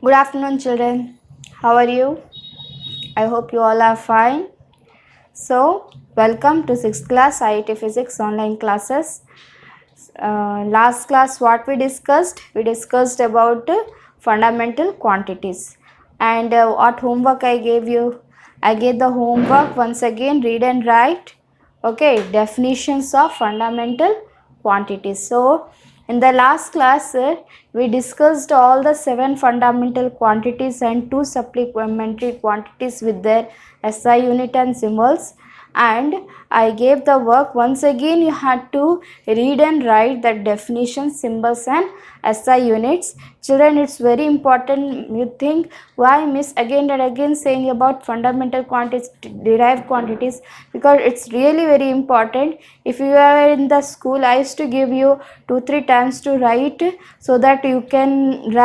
Good afternoon, children. How are you? I hope you all are fine. So, welcome to 6th class IIT Physics online classes. Last class, what we discussed? We discussed about fundamental quantities. And what homework I gave you? I gave the homework once again, read and write. Okay, definitions of fundamental quantities. So, in the last class, we discussed all the 7 fundamental quantities and 2 supplementary quantities with their SI unit and symbols. And I gave the work once again. You had to read and write the definitions, symbols, and SI units. Children, it's very important. You think why miss again and again saying about fundamental quantities, derived quantities, because it's really very important. If you are in the school, I used to give you 2-3 times to write so that you can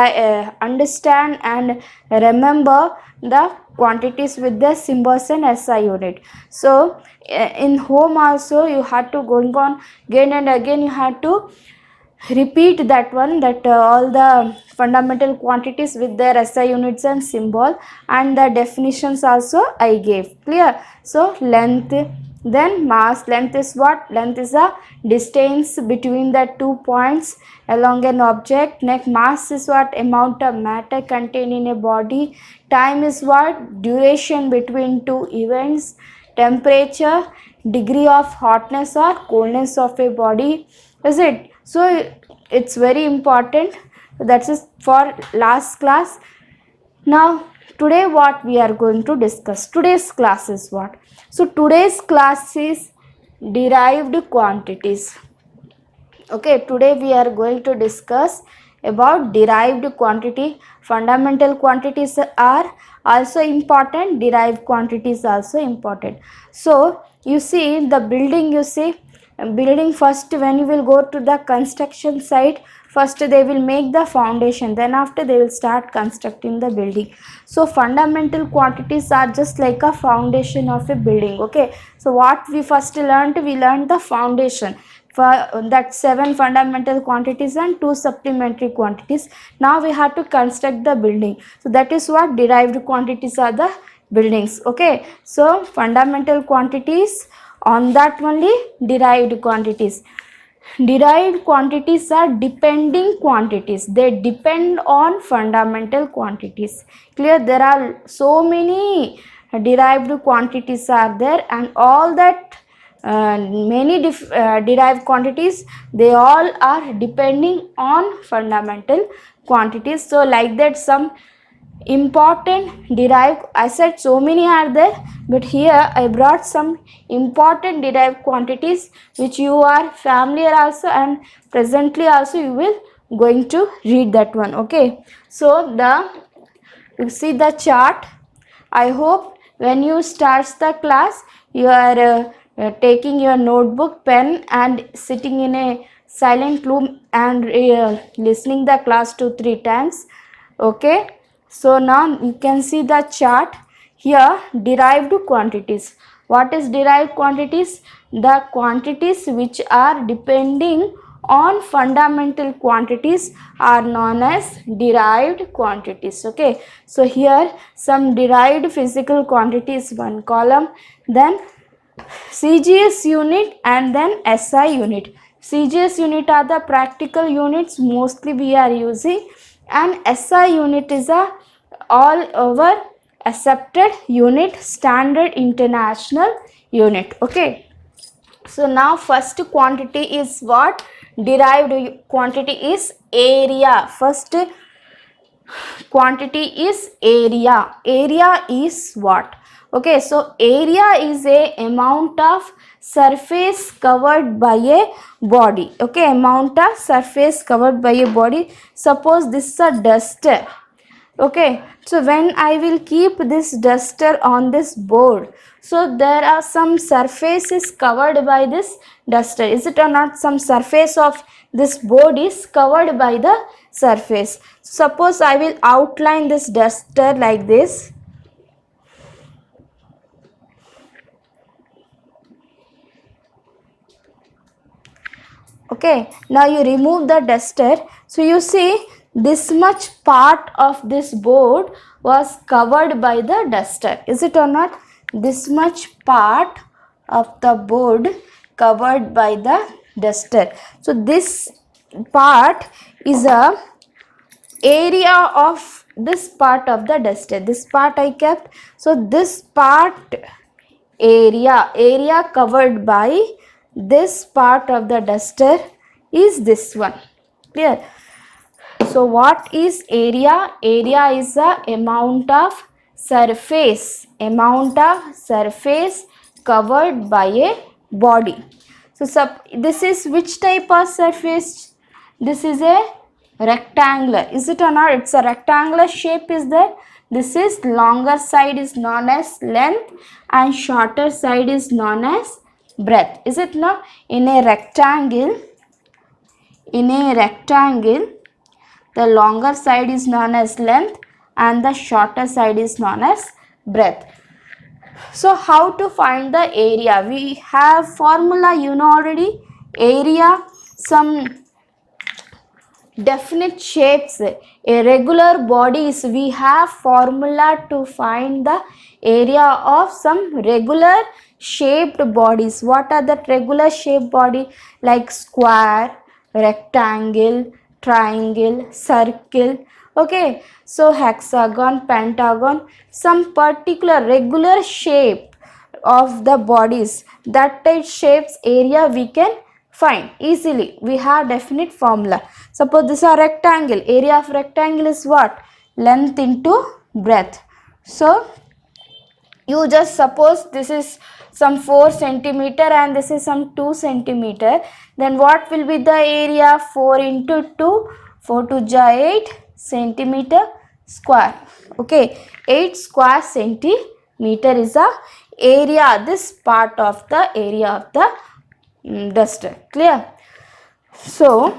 understand and remember the quantities with the symbols and SI unit. So in home also you had to going on again and again, you had to repeat that one, that all the fundamental quantities with their SI units and symbol, and the definitions also I gave. Clear? So length, then mass. Length is what? Length is a distance between the 2 points along an object. Next, mass is what? Amount of matter contained in a body. Time is what? Duration between two events. Temperature, degree of hotness or coldness of a body. Is it? So it's very important. That's it for last class. Now today what we are going to discuss, today's class is what? So today's class is derived quantities. Okay, today we are going to discuss about derived quantity. Fundamental quantities are also important, derived quantities also important. So you see the building, you see building, first when you will go to the construction site, first they will make the foundation, then after they will start constructing the building. So fundamental quantities are just like a foundation of a building. Okay, so what we first learned, we learned the foundation for that 7 fundamental quantities and 2 supplementary quantities. Now we have to construct the building, so that is what derived quantities are, the buildings. Okay, so fundamental quantities, on that only derived quantities. Derived quantities are depending quantities, they depend on fundamental quantities. Clear? There are so many derived quantities are there, and all that many derived quantities, they all are depending on fundamental quantities. So like that, some important derived, I said so many are there, but here I brought some important derived quantities which you are familiar also, and presently also you will going to read that one. Okay, so you see the chart. I hope when you start the class, you are taking your notebook, pen, and sitting in a silent room and listening the class 2-3 times. Okay, so now you can see the chart here. Derived quantities. What is derived quantities? The quantities which are depending on fundamental quantities are known as derived quantities. Okay, so here some derived physical quantities, one column, then CGS unit and then SI unit. CGS unit are the practical units mostly we are using, and SI unit is a all over accepted unit, standard international unit. Okay, so now first quantity is what? Derived quantity is area. First quantity is area. Area is what? Okay, so area is a amount of surface covered by a body. Okay, amount of surface covered by a body. Suppose this is a duster. Okay, so when I will keep this duster on this board, so there are some surfaces covered by this duster. Is it or not? Some surface of this board is covered by the surface. Suppose I will outline this duster like this. Okay, now you remove the duster. So you see this much part of this board was covered by the duster. Is it or not? This much part of the board covered by the duster. So this part is a area of this part of the duster. This part I kept. So this part area covered by this part of the duster is this one. Clear? So what is area? Area is the amount of surface covered by a body. So this is which type of surface? This is a rectangular. Is it or not? It's a rectangular shape is there. This is longer side is known as length and shorter side is known as breadth. Is it not? In a rectangle, the longer side is known as length and the shorter side is known as breadth. So how to find the area? We have formula, you know already. Area, some definite shapes, irregular bodies, we have formula to find the area of some regular shaped bodies. What are the regular shaped body? Like square, rectangle, triangle, circle. Okay, so hexagon, pentagon, some particular regular shape of the bodies, that type shapes area we can find easily. We have definite formula. Suppose this is a rectangle. Area of rectangle is what? Length into breadth. So you just suppose this is some 4 centimeter and this is some 2 centimeter. Then what will be the area? 4 into 2. 4 to 8 centimeter square. Okay, 8 square centimeter is the area. This part of the area of the duster. Clear? So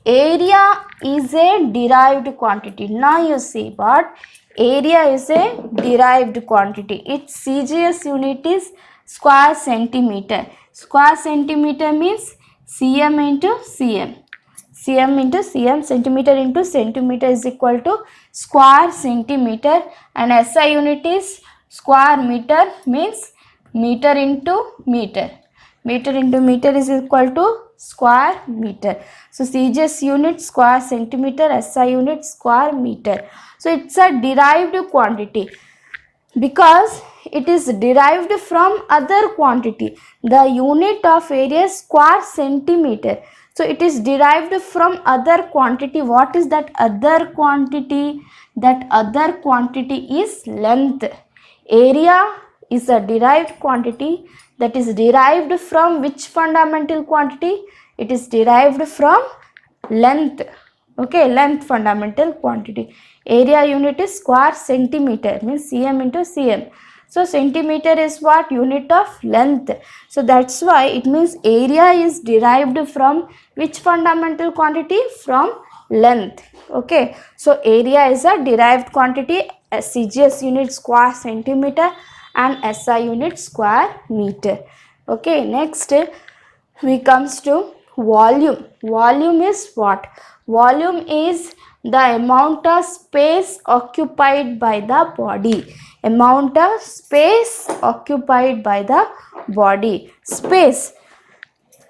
area is a derived quantity. Now you see what? Area is a derived quantity. Its CGS unit is square centimeter. Square centimeter means cm into cm. Cm into cm, centimeter into centimeter is equal to square centimeter, and SI unit is square meter, means meter into meter. Meter into meter is equal to square meter. So CGS unit square centimeter, SI unit square meter. So it's a derived quantity because it is derived from other quantity. The unit of area is square centimeter. So it is derived from other quantity. What is that other quantity? That other quantity is length. Area is a derived quantity that is derived from which fundamental quantity? It is derived from length. Okay, length fundamental quantity. Area unit is square centimeter, means cm into cm. So centimeter is what? Unit of length. So that's why it means area is derived from which fundamental quantity? From length. Okay, so area is a derived quantity. CGS unit square centimeter and SI unit square meter. Okay, next we comes to volume. Volume is what? Volume is the amount of space occupied by the body. Amount of space occupied by the body. Space.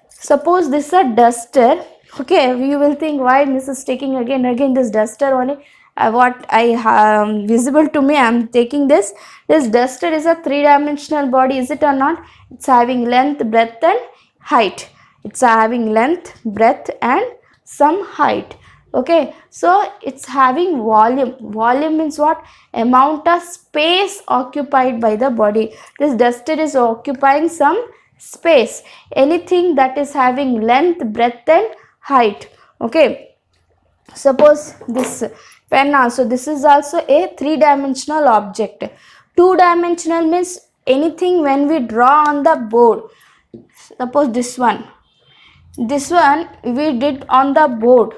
Suppose this is a duster. Okay, you will think why Miss is taking again this duster only. What I visible to me, I am taking this. This duster is a 3-dimensional body. Is it or not? It's having length, breadth and height. It's having length, breadth and some height. Okay, so it's having volume. Volume means what? Amount of space occupied by the body. This duster is occupying some space. Anything that is having length, breadth and height. Okay, suppose this pen also, this is also a 3-dimensional object. 2-dimensional means anything when we draw on the board. Suppose this one we did on the board.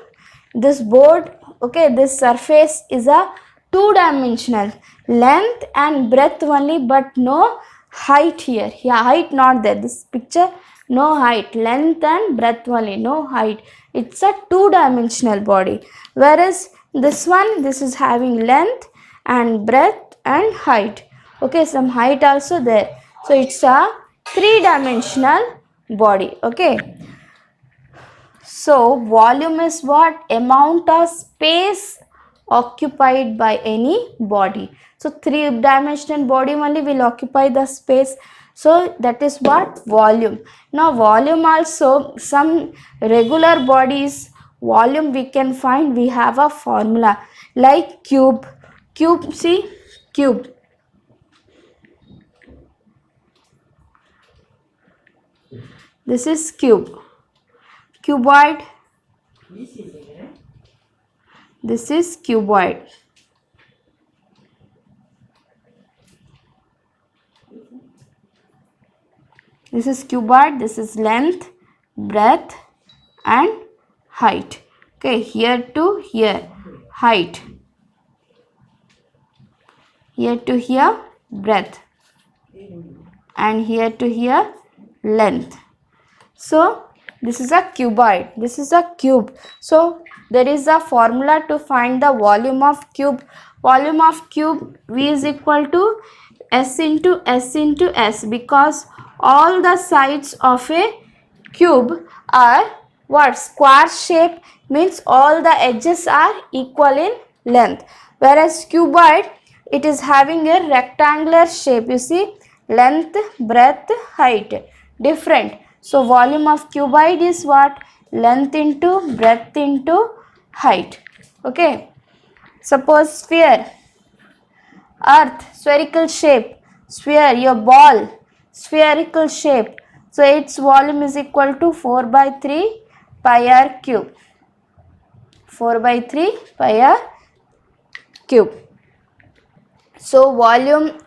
This board, okay, this surface is a 2-dimensional, length and breadth only, but no height here. Yeah, height not there. This picture no height, length and breadth only, no height. It's a two-dimensional body. Whereas this one, this is having length and breadth and height. Okay, some height also there. So it's a three-dimensional body. Okay. So volume is what? Amount of space occupied by any body. So three-dimensional body only will occupy the space. So that is what? Volume. Now volume also, some regular bodies volume we can find, we have a formula like cube. Cube, see, cube. This is cube. Cuboid. This is cuboid. This is cuboid. This is length, breadth and height. Okay, here to here, height. Here to here, breadth. And here to here, length. So this is a cuboid. This is a cube. So there is a formula to find the volume of cube. Volume of cube, V is equal to S into S into S, because all the sides of a cube are what? Square shape, means all the edges are equal in length. Whereas cuboid, it is having a rectangular shape. You see, length, breadth, height, different. So volume of cuboid is what? Length into breadth into height. Okay. Suppose sphere, earth, spherical shape, sphere, your ball, spherical shape. So its volume is equal to 4 by 3 pi r cube. 4 by 3 pi r cube. So volume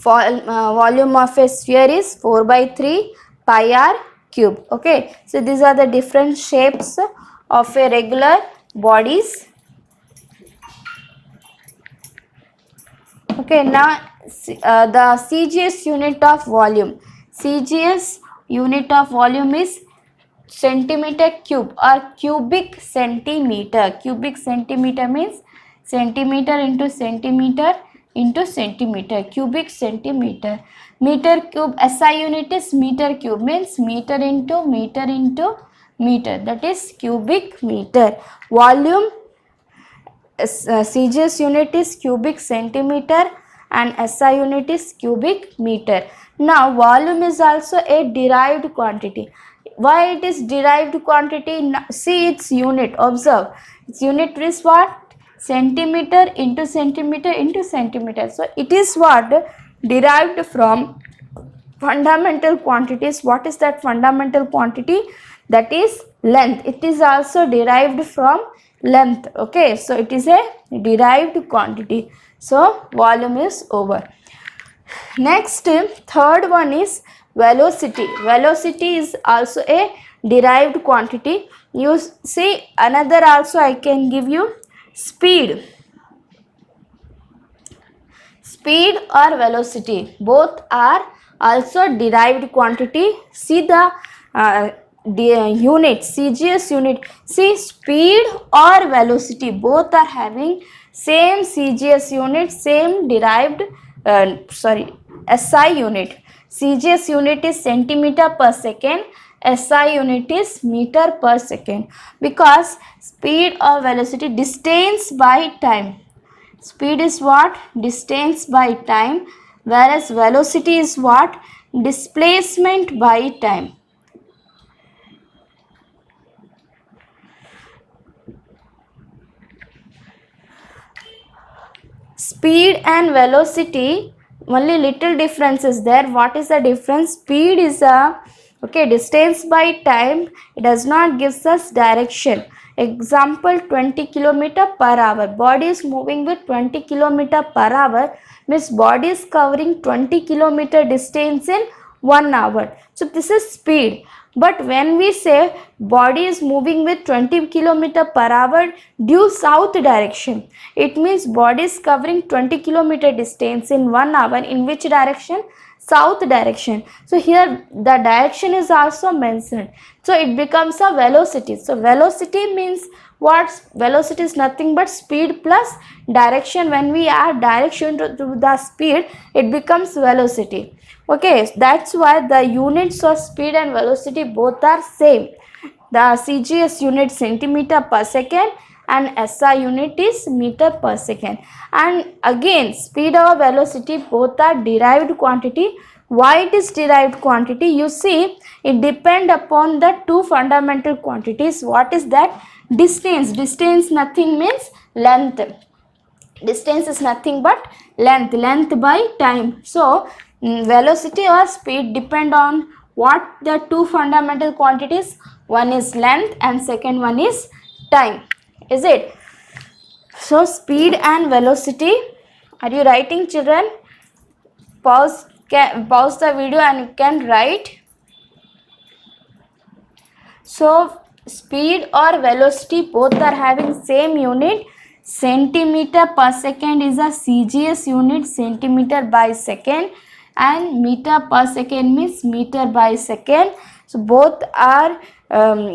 of a sphere is 4 by 3 pi r cube. Okay. So these are the different shapes of a regular bodies. Okay, now the CGS unit of volume. CGS unit of volume is centimeter cube or cubic centimeter. Cubic centimeter means centimeter into centimeter into centimeter. Cubic centimeter. Meter cube, SI unit is meter cube, means meter into meter into meter. That is cubic meter. Volume, CGS unit is cubic centimeter and SI unit is cubic meter. Now volume is also a derived quantity. Why it is derived quantity? See its unit. Observe. Its unit is what? Centimeter into centimeter into centimeter. So it is what? Derived from fundamental quantities. What is that fundamental quantity? That is length. It is also derived from length. Okay, so it is a derived quantity. So volume is over. Next, third one is velocity. Velocity is also a derived quantity. You see, another also I can give you speed. Speed or velocity, both are also derived quantity. See the unit, CGS unit. See, speed or velocity, both are having same CGS unit, same derived SI unit. CGS unit is centimeter per second, SI unit is meter per second, because speed or velocity, distance by time. Speed is what? Distance by time, whereas velocity is what? Displacement by time. Speed and velocity, only little difference is there. What is the difference? Speed is a distance by time. It does not gives us direction. Example, 20 km per hour. Body is moving with 20 km per hour, means body is covering 20 km distance in 1 hour. So this is speed. But when we say body is moving with 20 km per hour due south direction, it means body is covering 20 km distance in 1 hour. In which direction? south direction. So here the direction is also mentioned, so it becomes a velocity. So velocity means what? Velocity is nothing but speed plus direction. When we add direction to the speed, it becomes velocity. Okay, that's why the units of speed and velocity both are same. The CGS unit centimeter per second and SI unit is meter per second. And again, speed or velocity both are derived quantity. Why it is derived quantity? You see, it depend upon the two fundamental quantities. What is that? Distance. Distance nothing means length. Distance is nothing but length by time. So velocity or speed depend on what? The two fundamental quantities. One is length and second one is time. Is it? So speed and velocity. Are you writing, children? Pause the video and you can write. So speed or velocity both are having same unit. Centimeter per second is a CGS unit, centimeter by second, and meter per second means meter by second. So both are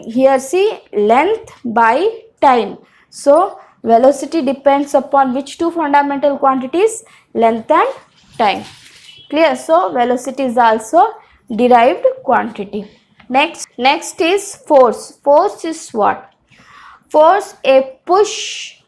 here see length by time. So velocity depends upon which two fundamental quantities? Length and time. Clear? So velocity is also derived quantity. Next is force. Force is what? Force, a push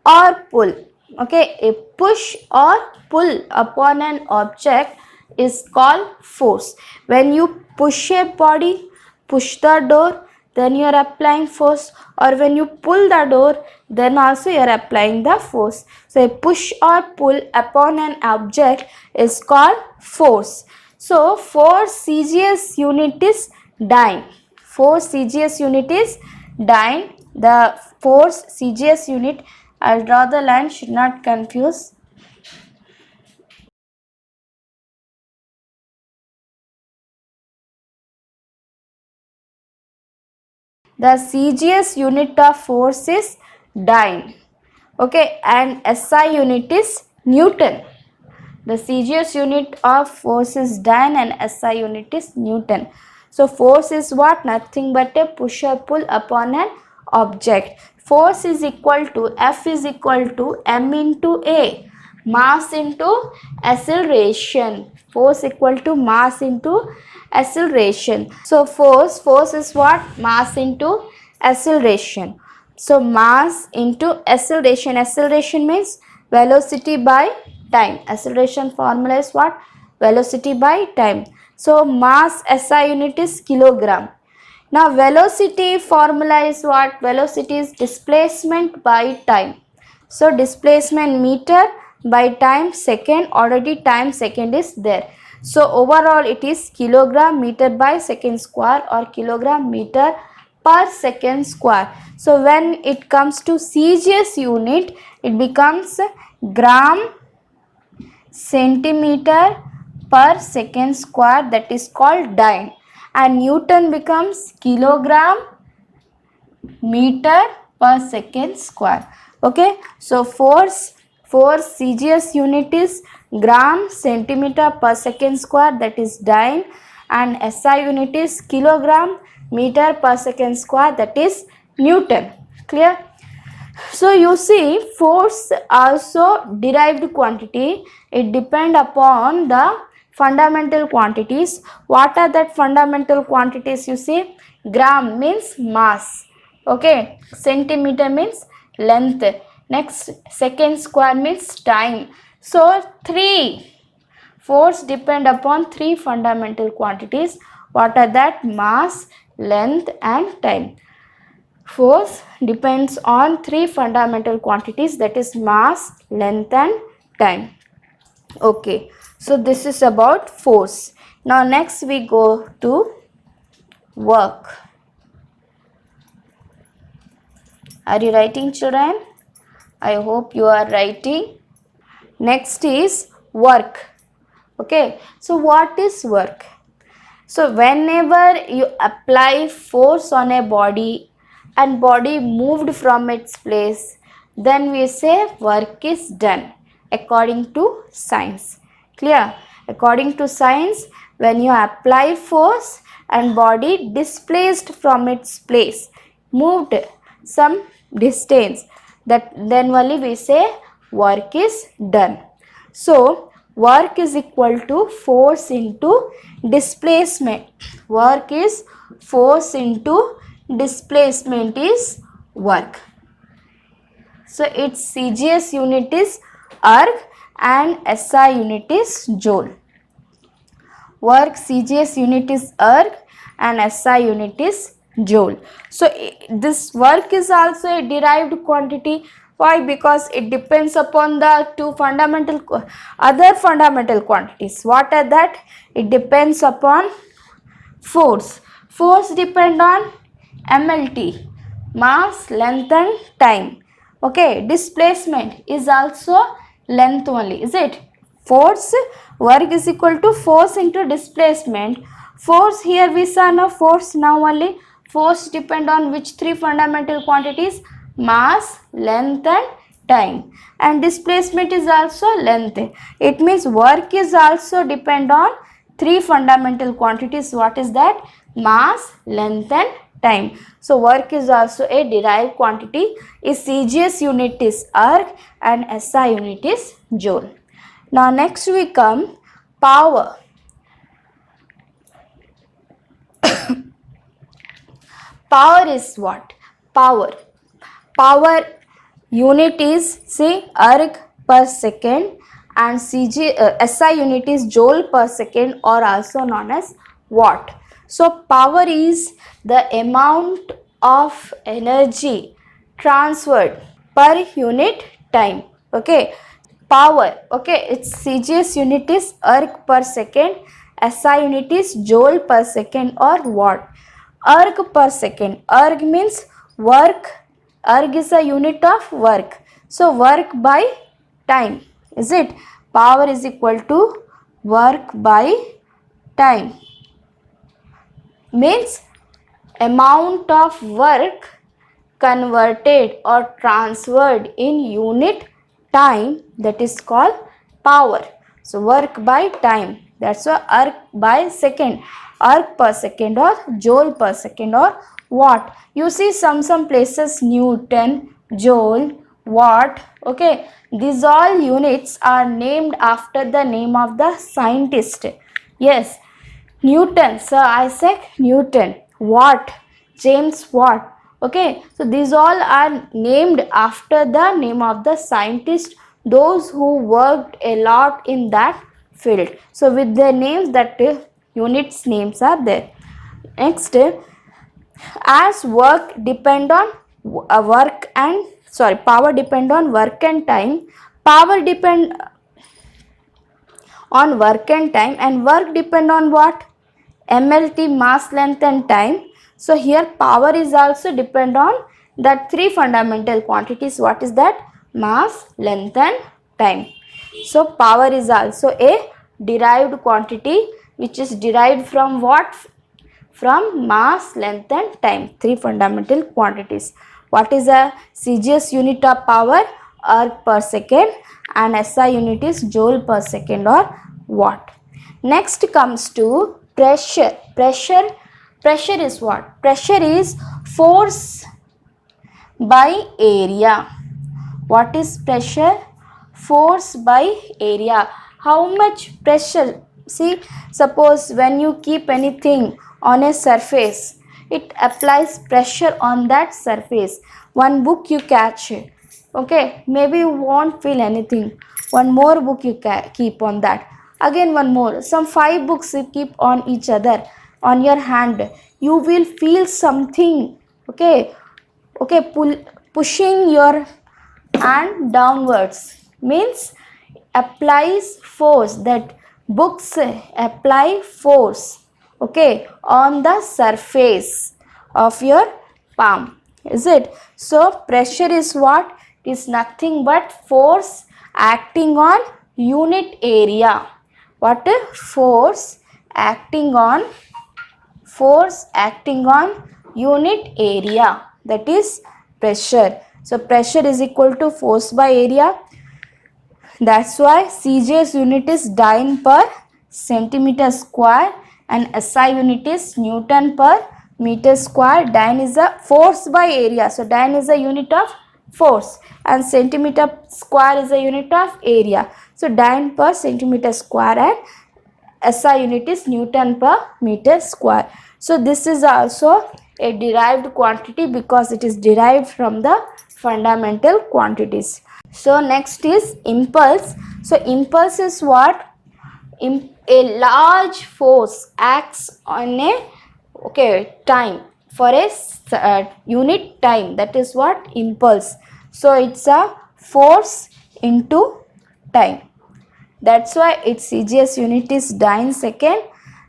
or pull. Okay, a push or pull upon an object is called force. When you push a body, push the door, then you are applying force, or when you pull the door, then also you are applying the force. So a push or pull upon an object is called force. So force CGS unit is dyne. Force CGS unit is dyne. The force CGS unit, I'll draw the line, should not confuse. The CGS unit of force is dyne. Okay, and SI unit is Newton. The CGS unit of force is dyne and SI unit is Newton. So force is what? Nothing but a push or pull upon an object. Force is equal to F is equal to M into A. Mass into acceleration. Force equal to mass into acceleration. So force is what? Mass into acceleration. So mass into acceleration. Acceleration means velocity by time. Acceleration formula is what? Velocity by time. So mass SI unit is kilogram. Now velocity formula is what? Velocity is displacement by time. So displacement meter by time second, already time second is there. So overall it is kilogram meter by second square or kilogram meter per second square. So when it comes to CGS unit, it becomes gram centimeter per second square, that is called dyne, and Newton becomes kilogram meter per second square. Okay, so force CGS unit is gram centimeter per second square, that is dyne, and SI unit is kilogram meter per second square, that is Newton. Clear? So you see, force also derived quantity. It depend upon the fundamental quantities. What are that fundamental quantities? You see, gram means mass. Okay, centimeter means length. Next, second square means time. So three force depend upon three fundamental quantities. What are that? Mass, length and time. Force depends on three fundamental quantities, that is mass, length and time. Okay, so this is about force. Now next we go to work. Are you writing, children? I hope you are writing. Next is work. Okay, so what is work? So whenever you apply force on a body and body moved from its place, then we say work is done according to science. Clear? According to science, when you apply force and body displaced from its place, moved some distance, that then only we say work is done. So work is equal to force into displacement. Work is force into displacement is work. So its CGS unit is erg and SI unit is joule. Work CGS unit is erg and SI unit is joule. So this work is also a derived quantity. Why? Because it depends upon the two other fundamental quantities. What are that? It depends upon force. Force depend on MLT, mass, length and time. Okay, displacement is also length only, is it? Force, work is equal to force into displacement. Force, here we saw no force, now only force depend on which three fundamental quantities? Mass, length and time. And displacement is also length. It means work is also depend on three fundamental quantities. What is that? Mass, length and time. So work is also a derived quantity. Its CGS unit is erg and SI unit is joule. Now next we come power. Power is what? Power. Power unit is say erg per second and SI unit is joule per second or also known as watt. So power is the amount of energy transferred per unit time. Okay. Power, okay, its CGS unit is erg per second, SI unit is joule per second or watt. Erg per second, erg means work, erg is a unit of work. So work by time, is it? Power is equal to work by time. Means amount of work converted or transferred in unit time, that is called power. So work by time, that's why erg by second, erg per second or joule per second or watt. You see some places Newton, joule, watt. Okay, these all units are named after the name of the scientist. Yes, Newton, Sir Isaac Newton. Watt, James Watt. Okay, so these all are named after the name of the scientist, those who worked a lot in that field. So with their names, that units names are there. Next, as work depend on power depend on work and time. Power depend on work and time, and work depend on what? MLT, mass, length and time. So here power is also depend on that three fundamental quantities. What is that? Mass, length and time. So power is also a derived quantity which is derived from what? From mass, length and time, three fundamental quantities. What is a CGS unit of power? Erg per second, and SI unit is joule per second or watt. Next comes to pressure. Pressure is what? Pressure is force by area. What is pressure? Force by area. How much pressure? See, suppose when you keep anything on a surface, it applies pressure on that surface. One book you catch, okay, maybe you won't feel anything. One more book you keep on that, again one more, some 5 books you keep on each other on your hand, you will feel something. Okay, pushing your hand downwards means applies force. That books apply force, okay, on the surface of your palm, is it? So pressure is what? It is nothing but force acting on unit area. What? Force acting on unit area, that is pressure. So pressure is equal to force by area. That's why CGS unit is dyne per centimeter square, and SI unit is Newton per meter square. Dyne is a force by area. So dyne is a unit of force and centimeter square is a unit of area. So dyne per centimeter square and SI unit is Newton per meter square. So this is also a derived quantity because it is derived from the fundamental quantities. So next is impulse. So impulse is what? A large force acts on a time for a unit time. That is what impulse. So it's a force into time. That's why its CGS unit is dyne second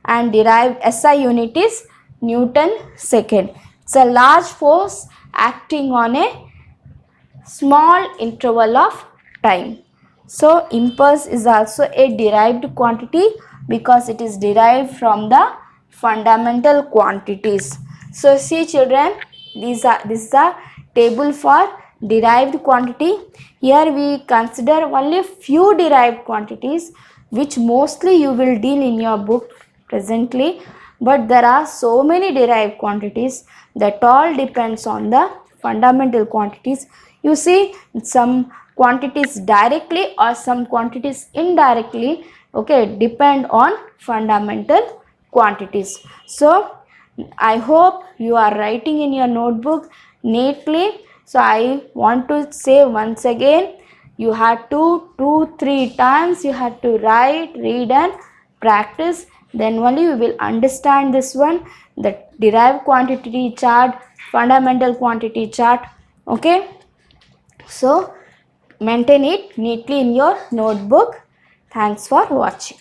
and derived SI unit is Newton second. It's a large force acting on a small interval of time. So impulse is also a derived quantity because it is derived from the fundamental quantities. So see children, this is a table for derived quantity. Here we consider only few derived quantities which mostly you will deal in your book presently, but there are so many derived quantities that all depends on the fundamental quantities. You see, some quantities directly or some quantities indirectly, okay, depend on fundamental quantities. So I hope you are writing in your notebook neatly. So I want to say once again, you had to 2-3 times you had to write, read and practice. Then only you will understand this one, the derived quantity chart, fundamental quantity chart. Okay. So maintain it neatly in your notebook. Thanks for watching.